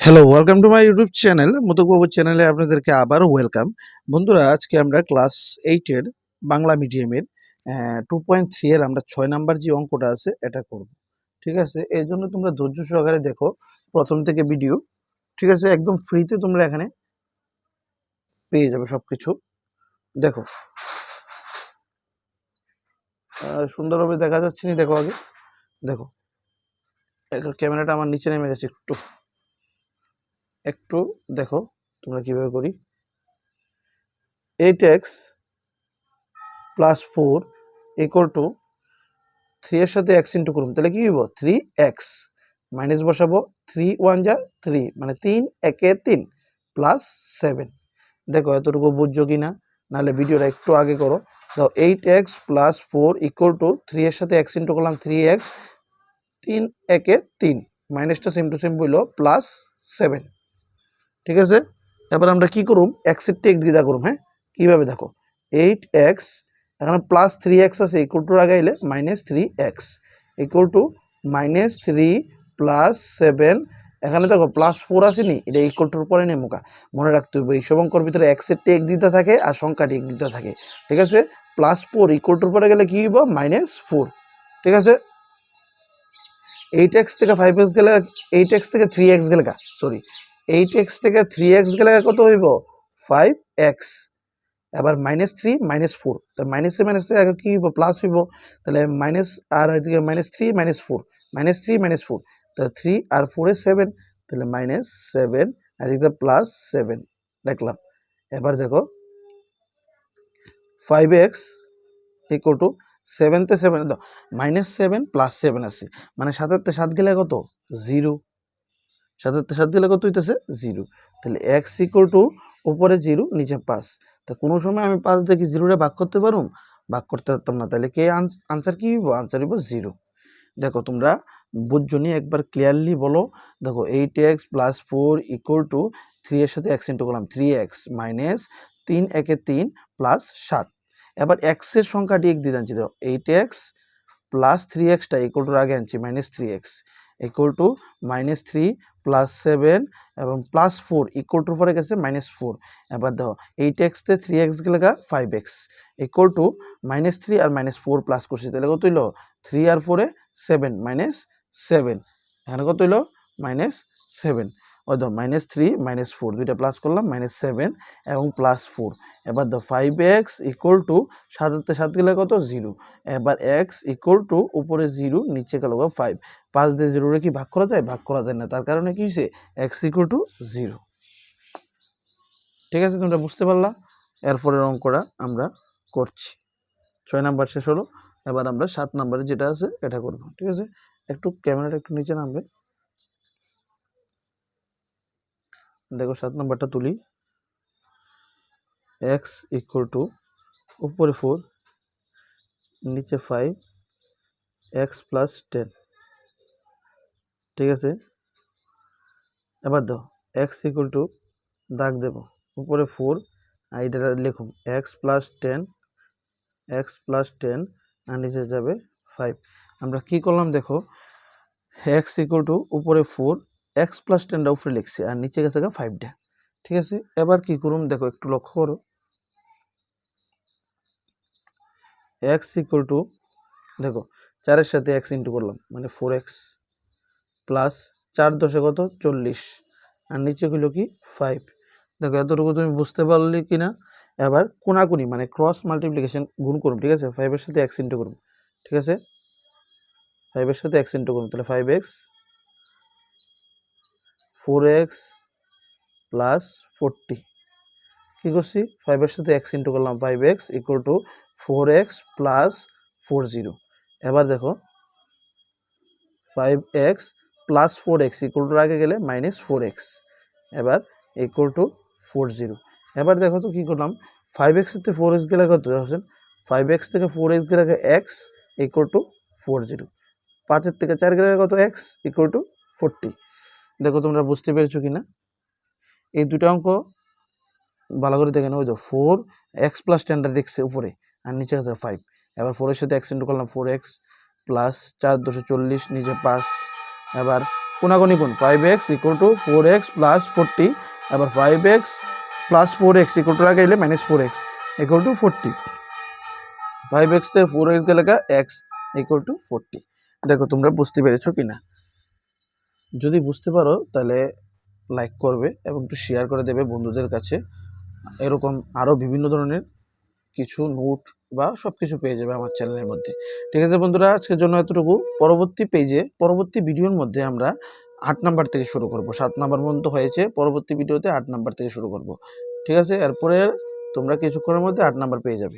Hello, welcome to my YouTube channel. মুতকবাবু চ্যানেলে আপনাদেরকে আবারও ওয়েলকাম। বন্ধুরা, আজকে আমরা ক্লাস 8 এর বাংলা মিডিয়ামের 2.3 এর আমরা 6 নাম্বার যে অঙ্কটা আছে এটা করব। ঠিক আছে? এর জন্য তোমরা ধৈর্য সহকারে দেখো প্রথম থেকে ভিডিও। ঠিক আছে? একদম ফ্রিতে তোমরা এখানে পেয়ে যাবে সবকিছু। দেখো, সুন্দরভাবে দেখা যাচ্ছে না? দেখো আগে। দেখো, ক্যামেরাটা আমার নিচে নেমে গেছে একটু। একটু দেখো তোমরা কিভাবে করি। 8x প্লাস 4 ইকুয়াল টু 3 এর সাথে x ইন্টু করুন, তাহলে কি হইব 3x মাইনাস বসাবো 3 1 যা 3 মানে 3 একে 3 প্লাস 7। দেখো এতটুকু বুঝছো কিনা, নাহলে ভিডিওটা একটু আগে করো। তো 8x প্লাস 4 ইকুয়াল টু 3 এর সাথে x ইন্টু করলাম 3x 3 একে 3 মাইনাসটা সেম টু সেম বললো প্লাস 7। ঠিক আছে, এবার আমরা কি করুম, x এর টেক দিদা করুম। হ্যাঁ, কিভাবে দেখো 8x এখানে প্লাস 3x আছে ইকুয়াল টু আগাইলে minus 3x equal to minus 3 plus 7। এখানে দেখো প্লাস 4 আসেনি, এটা ইকুয়াল টুর পরে নেই মুখা মনে রাখতে হবে। এই সব অঙ্কর ভিতরে x এর টেক দিতে থাকে আর সংখ্যা টেক দিতে থাকে। ঠিক আছে, প্লাস 4 ইকুয়াল টুর পরে গেলে কি হইব মাইনাস 4। ঠিক আছে, 8x থেকে 5x গেলে 8x থেকে 3x গেলে সরি 8x থেকে 3x গেলে কত হইব 5x। এবার মাইনাস 3 মাইনাস 4, তো মাইনাস 3 মাইনাস 3 আগে কি হইব প্লাস হইব, তাহলে মাইনাস আর এদিকে মাইনাস 3 মাইনাস 4 মাইনাস 3 মাইনাস 4, তো 3 আর 4 এ 7, তাহলে মাইনাস 7 আর এদিকে প্লাস 7 লিখলাম। এবার দেখো 5x ইকুয়াল টু 7 তে 7 দাও মাইনাস 7 প্লাস 7 আছে, মানে 7 তে 7 গেলে কত 0, 7 তে 7 গেলে কত হইতেছে 0। তাহলে x ইকুয়াল টু উপরে 0 নিচে 5। তা কোনো সময় আমি 5 দেখি 0 ভাগ করতে পারুম, ভাগ করতে পারতাম না, তাহলে কে আনসার কি হইব, আনসার হইব 0। দেখো তোমরা বুঝজনি একবার ক্লিয়ারলি বলো। দেখো 8x প্লাস 4 ইকুয়াল টু 3 এর সাথে x ইন্টু করলাম 3x মাইনাস 3 একে 3 প্লাস 7। এবার x এর সংখ্যাটি এক দিয়ে আনছি, দেখো 8x প্লাস 3xটা ইকুয়াল টু আগে আনছি minus 3x equal to minus 3 plus 7 এবং প্লাস 4 ইকুয়াল টু পরে গেছে মাইনাস 4। এবার দেখো 8x তে 3x গেলে 5x ইকুয়াল টু মাইনাস 3 আর মাইনাস 4 প্লাস করছি, তাহলে কত হইলো 3 আর 4 এ 7 মাইনাস 7, এখানে কত হইলো মাইনাস 7। ওই ধর মাইনাস 3 মাইনাস 4 দুইটা প্লাস করলাম মাইনাস 7 এবং প্লাস 4। এবার ধর 5x ইকুয়াল টু 7 7 গেলে কত 0। এবার x ইকুয়াল টু উপরে 0 নিচে গেল 5, 5 দিয়ে 0 রে কি ভাগ করা যায়, ভাগ করা যায় না, তার কারণে কি হয়েছে x ইকুয়াল টু 0। ঠিক আছে, তোমরা বুঝতে পারলা। এরপরের অঙ্কটা আমরা করছি, 6 নাম্বার শেষ হলো। এবার আমরা 7 নাম্বারে যেটা আছে এটা করব। ঠিক আছে, একটু ক্যামেরাটা একটু নিচে নামবে। দেখো 7 নাম্বারটা তুলি। x ইকুয়াল টু উপরে 4 নিচে 5 x প্লাস 10। ঠিক আছে, এবার দাও x ইকুয়াল টু দাগ দেব উপরে 4 আর এটা লিখুন x প্লাস 10 আর নিচে যাবে 5। আমরা কি করলাম দেখো x ইকুয়াল টু উপরে 4 x প্লাস 10টা উপরে লিখছি আর নিচে গেছে 5টা। ঠিক আছে, এবার কি করুন দেখো একটু লক্ষ্য করো, x ইকুয়াল টু দেখো 4 এর সাথে x ইন্টু করলাম মানে 4x প্লাস 4 10 কত 40 আর নিচে হলো কি 5। দেখো এতটুকু তুমি বুঝতে পারলে কিনা। এবার কোনাকুনি মানে ক্রস মাল্টিপ্লিকেশন গুণ করুন। ঠিক আছে, 5 এর সাথে x ইন্টু করুন। ঠিক আছে, 5 এর সাথে x ইন্টু করুন, তাহলে 5x 4x প্লাস 40। কি করছি 5 এর সাথে x ইন্টু করলাম 5x equal two 4x plus 40। এবার দেখো 5x plus 4x equal to আগে গেলে মাইনাস 4x এবার ইকুয়াল টু 40। এবার দেখো তো কি করলাম 5x থেকে 4x গেলে কত দেখছেন, 5x থেকে 4x গেলে x ইকুয়াল টু 40, 5 এর থেকে 4 গেলে কত x ইকুয়াল টু 40। দেখো তোমরা বুঝতে পেরেছো কিনা। এই দুটো অঙ্ক ভালো করে দেখেন, ওই তো 4x প্লাস 10টা লিখছে উপরে আর নিচে আছে 5। এবার 4 এর সাথে x ইন্টু করলাম 4x প্লাস 4 10 40 নিচে 5। এবার কোনাগুনি গুণ 5x = 4x + 40, আবার 5x + 4x = লাগাইলে -4x = 40, 5x থেকে 4x গেলে x = 40। দেখো তোমরা বুঝতে পেরেছো কিনা? যদি বুঝতে পারো তাহলে লাইক করবে এবং একটু শেয়ার করে দেবে বন্ধুদের কাছে। এরকম আরও বিভিন্ন ধরনের কিছু নোট বা সব কিছু পেয়ে যাবে আমার চ্যানেলের মধ্যে। ঠিক আছে বন্ধুরা, আজকের জন্য এতটুকু। পরবর্তী ভিডিওর মধ্যে আমরা 8 নাম্বার থেকে শুরু করব। 7 নাম্বার পর্যন্ত হয়েছে, পরবর্তী ভিডিওতে 8 নাম্বার থেকে শুরু করব। ঠিক আছে, এরপরে তোমরা কিছুক্ষণের মধ্যে 8 নাম্বার পেয়ে যাবে।